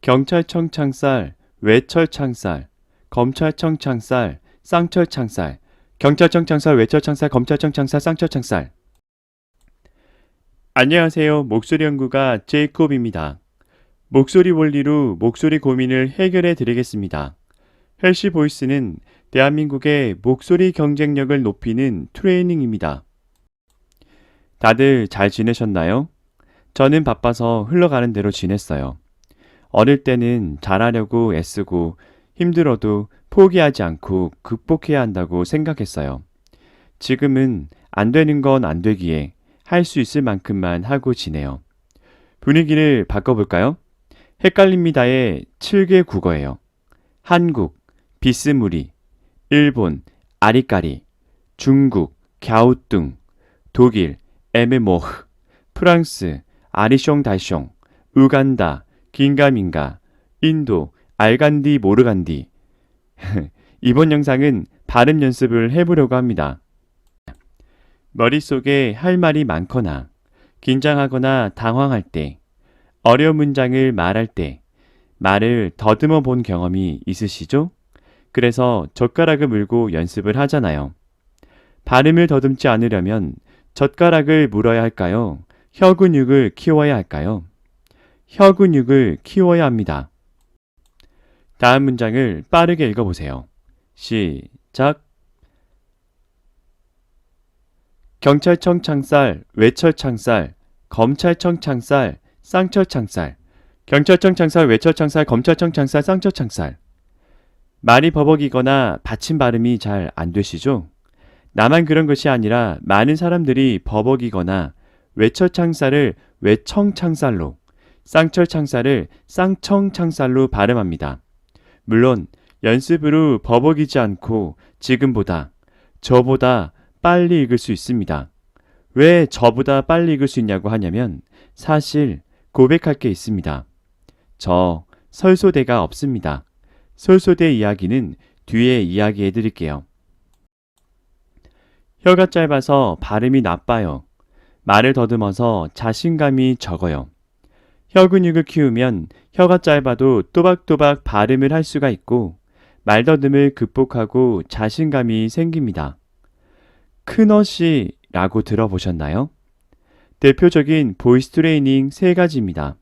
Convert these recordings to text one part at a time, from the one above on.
경찰청 창살, 외철 창살, 검찰청 창살, 쌍철 창살, 경찰청 창살, 외철 창살, 검찰청 창살, 쌍철 창살. 안녕하세요. 목소리 연구가 제이콥입니다. 목소리 원리로 목소리 고민을 해결해 드리겠습니다. 헬시 보이스는 대한민국의 목소리 경쟁력을 높이는 트레이닝입니다. 다들 잘 지내셨나요? 저는 바빠서 흘러가는 대로 지냈어요. 어릴 때는 잘하려고 애쓰고 힘들어도 포기하지 않고 극복해야 한다고 생각했어요. 지금은 안 되는 건 안 되기에 할 수 있을 만큼만 하고 지내요. 분위기를 바꿔볼까요? 헷갈립니다의 7개 국어예요. 한국, 비스무리, 일본, 아리까리, 중국, 갸우뚱, 독일, 에메모흐, 프랑스, 아리숑달숑, 우간다, 긴가민가, 인도, 알간디 모르간디. 이번 영상은 발음 연습을 해보려고 합니다. 머릿속에 할 말이 많거나 긴장하거나 당황할 때, 어려운 문장을 말할 때 말을 더듬어 본 경험이 있으시죠? 그래서 젓가락을 물고 연습을 하잖아요. 발음을 더듬지 않으려면 젓가락을 물어야 할까요? 혀 근육을 키워야 할까요? 혀 근육을 키워야 합니다. 다음 문장을 빠르게 읽어보세요. 시작. 경찰청 창살, 외철 창살, 검찰청 창살, 쌍철 창살, 경찰청 창살, 외철 창살, 검찰청 창살, 쌍철 창살. 말이 버벅이거나 받침 발음이 잘 안 되시죠? 나만 그런 것이 아니라 많은 사람들이 버벅이거나 외철 창살을 외청 창살로, 쌍철 창살을 쌍청 창살로 발음합니다. 물론 연습으로 버벅이지 않고 지금보다, 저보다 빨리 읽을 수 있습니다. 왜 저보다 빨리 읽을 수 있냐고 하냐면 사실 고백할 게 있습니다. 저 설소대가 없습니다. 설소대 이야기는 뒤에 이야기해 드릴게요. 혀가 짧아서 발음이 나빠요. 말을 더듬어서 자신감이 적어요. 혀 근육을 키우면 혀가 짧아도 또박또박 발음을 할 수가 있고 말더듬을 극복하고 자신감이 생깁니다. 큰어시라고 들어보셨나요? 대표적인 보이스 트레이닝 3가지입니다.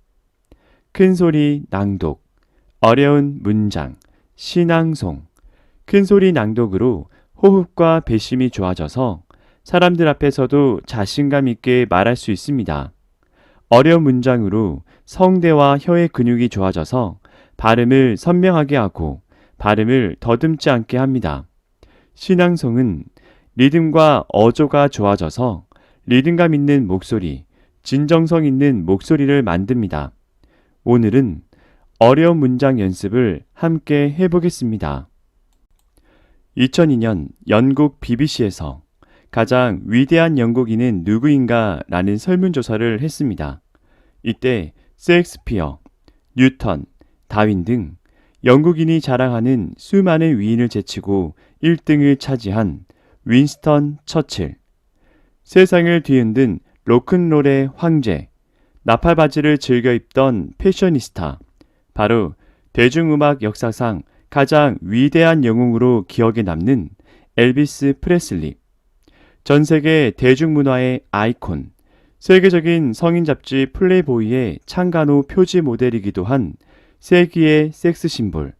큰소리 낭독, 어려운 문장, 시낭송. 큰소리 낭독으로 호흡과 배심이 좋아져서 사람들 앞에서도 자신감 있게 말할 수 있습니다. 어려운 문장으로 성대와 혀의 근육이 좋아져서 발음을 선명하게 하고 발음을 더듬지 않게 합니다. 시낭송은 리듬과 어조가 좋아져서 리듬감 있는 목소리, 진정성 있는 목소리를 만듭니다. 오늘은 어려운 문장 연습을 함께 해보겠습니다. 2002년 영국 BBC에서 가장 위대한 영국인은 누구인가 라는 설문조사를 했습니다. 이때 셰익스피어, 뉴턴, 다윈 등 영국인이 자랑하는 수많은 위인을 제치고 1등을 차지한 윈스턴 처칠, 세상을 뒤흔든 로큰롤의 황제, 나팔바지를 즐겨 입던 패셔니스타, 바로 대중음악 역사상 가장 위대한 영웅으로 기억에 남는 엘비스 프레슬리, 전 세계 대중문화의 아이콘, 세계적인 성인 잡지 플레이보이의 창간호 표지 모델이기도 한 세기의 섹스 심볼,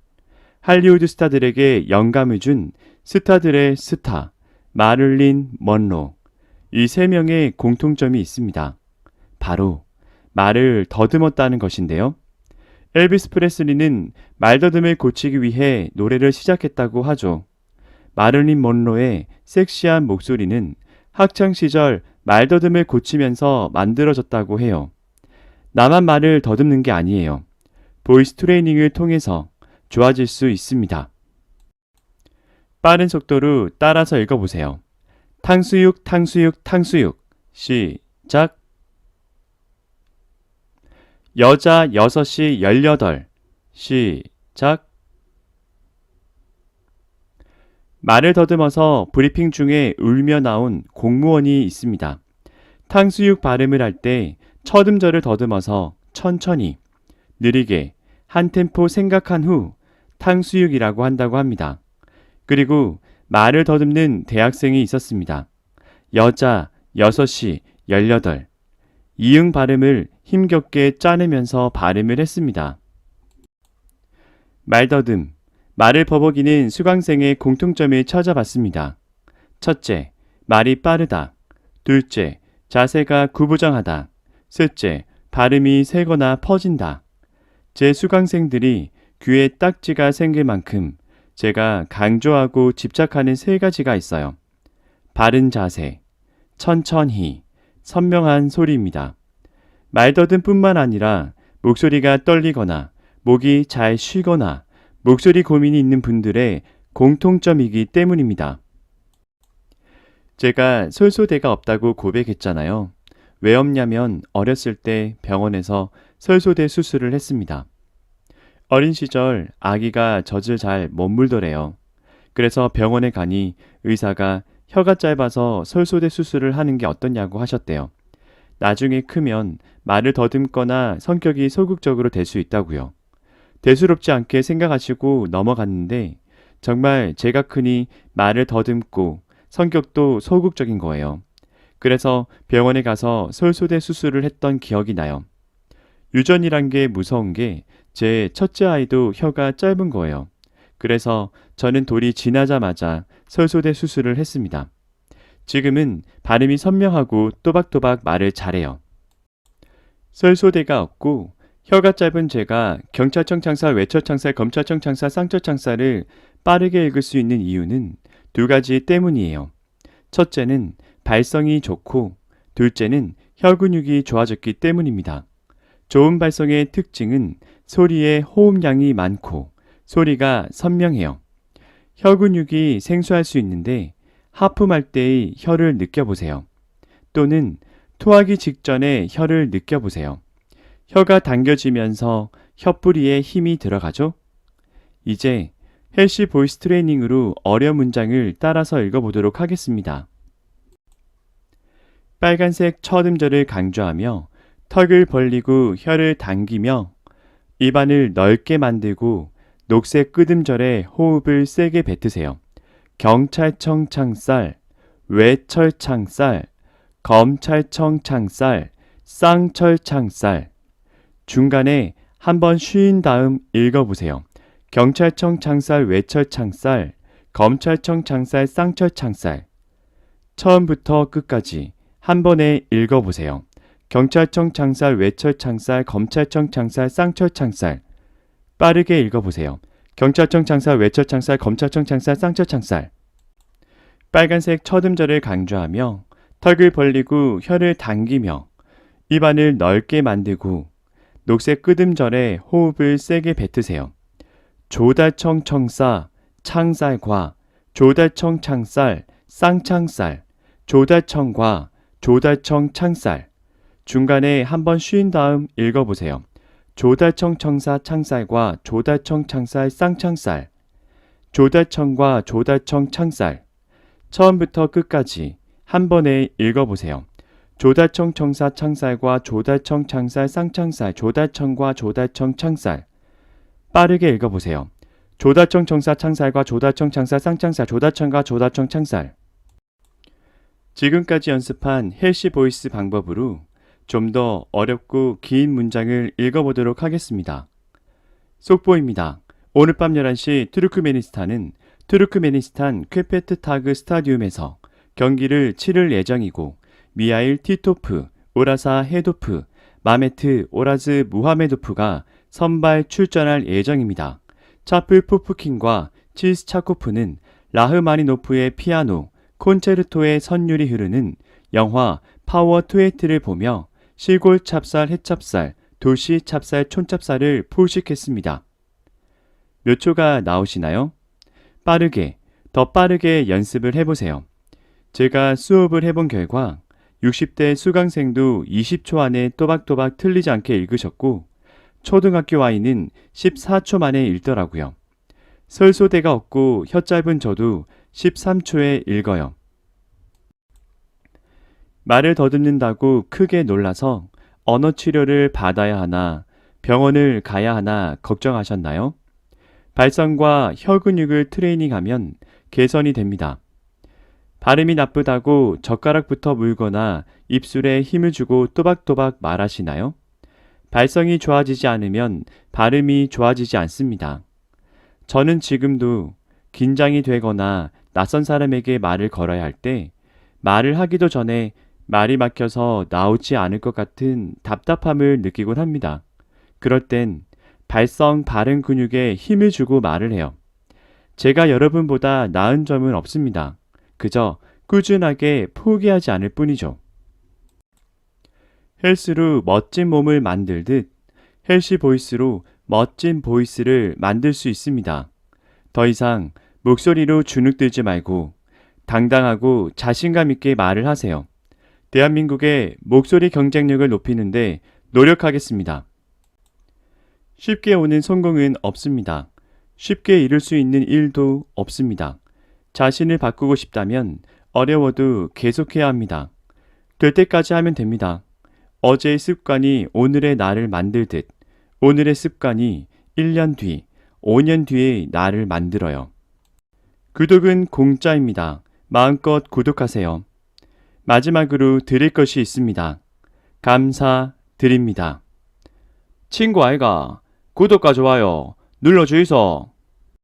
할리우드 스타들에게 영감을 준 스타들의 스타, 마릴린 먼로. 이 3명의 공통점이 있습니다. 바로 말을 더듬었다는 것인데요. 엘비스 프레슬리는 말더듬을 고치기 위해 노래를 시작했다고 하죠. 마릴린 먼로의 섹시한 목소리는 학창시절 말더듬을 고치면서 만들어졌다고 해요. 나만 말을 더듬는 게 아니에요. 보이스 트레이닝을 통해서 좋아질 수 있습니다. 빠른 속도로 따라서 읽어보세요. 탕수육, 탕수육, 탕수육. 시작. 여자 6시 18. 시작. 말을 더듬어서 브리핑 중에 울며 나온 공무원이 있습니다. 탕수육 발음을 할 때 첫 음절을 더듬어서 천천히, 느리게, 한 템포 생각한 후 탕수육이라고 한다고 합니다. 그리고 말을 더듬는 대학생이 있었습니다. 여자 6이 18. 이응 발음을 힘겹게 짜내면서 발음을 했습니다. 말더듬. 말을 버벅이는 수강생의 공통점을 찾아봤습니다. 첫째, 말이 빠르다. 둘째, 자세가 구부정하다. 셋째, 발음이 세거나 퍼진다. 제 수강생들이 귀에 딱지가 생길 만큼 제가 강조하고 집착하는 3가지가 있어요. 바른 자세, 천천히, 선명한 소리입니다. 말더듬뿐만 아니라 목소리가 떨리거나 목이 잘 쉬거나 목소리 고민이 있는 분들의 공통점이기 때문입니다. 제가 설소대가 없다고 고백했잖아요. 왜 없냐면 어렸을 때 병원에서 설소대 수술을 했습니다. 어린 시절 아기가 젖을 잘 못 물더래요. 그래서 병원에 가니 의사가 혀가 짧아서 설소대 수술을 하는 게 어떠냐고 하셨대요. 나중에 크면 말을 더듬거나 성격이 소극적으로 될 수 있다고요. 대수롭지 않게 생각하시고 넘어갔는데 정말 제가 크니 말을 더듬고 성격도 소극적인 거예요. 그래서 병원에 가서 설소대 수술을 했던 기억이 나요. 유전이란 게 무서운 게 제 첫째 아이도 혀가 짧은 거예요. 그래서 저는 돌이 지나자마자 설소대 수술을 했습니다. 지금은 발음이 선명하고 또박또박 말을 잘해요. 설소대가 없고 혀가 짧은 제가 경찰청 창살, 외철창살, 검찰청 창살, 쌍철창살을 빠르게 읽을 수 있는 이유는 2가지 때문이에요. 첫째는 발성이 좋고 둘째는 혀 근육이 좋아졌기 때문입니다. 좋은 발성의 특징은 소리의 호흡량이 많고 소리가 선명해요. 혀 근육이 생소할 수 있는데 하품할 때의 혀를 느껴보세요. 또는 토하기 직전에 혀를 느껴보세요. 혀가 당겨지면서 혀뿌리에 힘이 들어가죠? 이제 헬시 보이스 트레이닝으로 어려운 문장을 따라서 읽어보도록 하겠습니다. 빨간색 첫 음절을 강조하며 턱을 벌리고 혀를 당기며 입안을 넓게 만들고 녹색 끝음절에 호흡을 세게 뱉으세요. 경찰청 창살, 외철창살, 검찰청 창살, 쌍철창살. 중간에 한번 쉰 다음 읽어보세요. 경찰청 창살, 외철창살, 검찰청 창살, 쌍철창살. 처음부터 끝까지 한 번에 읽어보세요. 경찰청 창살, 외철창살, 검찰청 창살, 쌍철창살. 빠르게 읽어보세요. 경찰청 창살, 외철창살, 검찰청 창살, 쌍철창살. 빨간색 첫 음절을 강조하며 턱을 벌리고 혀를 당기며 입안을 넓게 만들고 녹색 끝음절에 호흡을 세게 뱉으세요. 조달청 청사, 창살과 조달청 창살, 쌍창살, 조달청과 조달청 창살. 중간에 한번 쉰 다음 읽어보세요. 조달청 청사 창살과 조달청 창살 쌍창살. 조달청과 조달청 창살. 처음부터 끝까지 한 번에 읽어보세요. 조달청 청사 창살과 조달청 창살 쌍창살. 조달청과 조달청 창살. 빠르게 읽어보세요. 조달청 청사 창살과 조달청 창살 쌍창살. 조달청과 조달청 창살. 지금까지 연습한 헬시 보이스 방법으로 좀 더 어렵고 긴 문장을 읽어보도록 하겠습니다. 속보입니다. 오늘 밤 11시 투르크메니스탄은 쾌페트타그 스타디움에서 경기를 치를 예정이고 미하일 티토프, 오라사 헤도프, 마메트 오라즈 무하메도프가 선발 출전할 예정입니다. 차플 푸프킨과 치스 차코프는 라흐마니노프의 피아노, 콘체르토의 선율이 흐르는 영화 파워 투에이트를 보며 시골 찹쌀, 해찹쌀, 도시 찹쌀, 촌찹쌀을 포식했습니다. 몇 초가 나오시나요? 빠르게, 더 빠르게 연습을 해보세요. 제가 수업을 해본 결과 60대 수강생도 20초 안에 또박또박 틀리지 않게 읽으셨고 초등학교 아이는 14초 만에 읽더라고요. 설소대가 없고 혀 짧은 저도 13초에 읽어요. 말을 더듬는다고 크게 놀라서 언어 치료를 받아야 하나 병원을 가야 하나 걱정하셨나요? 발성과 혀 근육을 트레이닝하면 개선이 됩니다. 발음이 나쁘다고 젓가락부터 물거나 입술에 힘을 주고 또박또박 말하시나요? 발성이 좋아지지 않으면 발음이 좋아지지 않습니다. 저는 지금도 긴장이 되거나 낯선 사람에게 말을 걸어야 할 때 말을 하기도 전에 말이 막혀서 나오지 않을 것 같은 답답함을 느끼곤 합니다. 그럴 땐 발성 발음 근육에 힘을 주고 말을 해요. 제가 여러분보다 나은 점은 없습니다. 그저 꾸준하게 포기하지 않을 뿐이죠. 헬스로 멋진 몸을 만들듯 헬시 보이스로 멋진 보이스를 만들 수 있습니다. 더 이상 목소리로 주눅들지 말고 당당하고 자신감 있게 말을 하세요. 대한민국의 목소리 경쟁력을 높이는데 노력하겠습니다. 쉽게 오는 성공은 없습니다. 쉽게 이룰 수 있는 일도 없습니다. 자신을 바꾸고 싶다면 어려워도 계속해야 합니다. 될 때까지 하면 됩니다. 어제의 습관이 오늘의 나를 만들듯 오늘의 습관이 1년 뒤, 5년 뒤의 나를 만들어요. 구독은 공짜입니다. 마음껏 구독하세요. 마지막으로 드릴 것이 있습니다. 감사드립니다. 친구 아이가 구독과 좋아요 눌러주이소.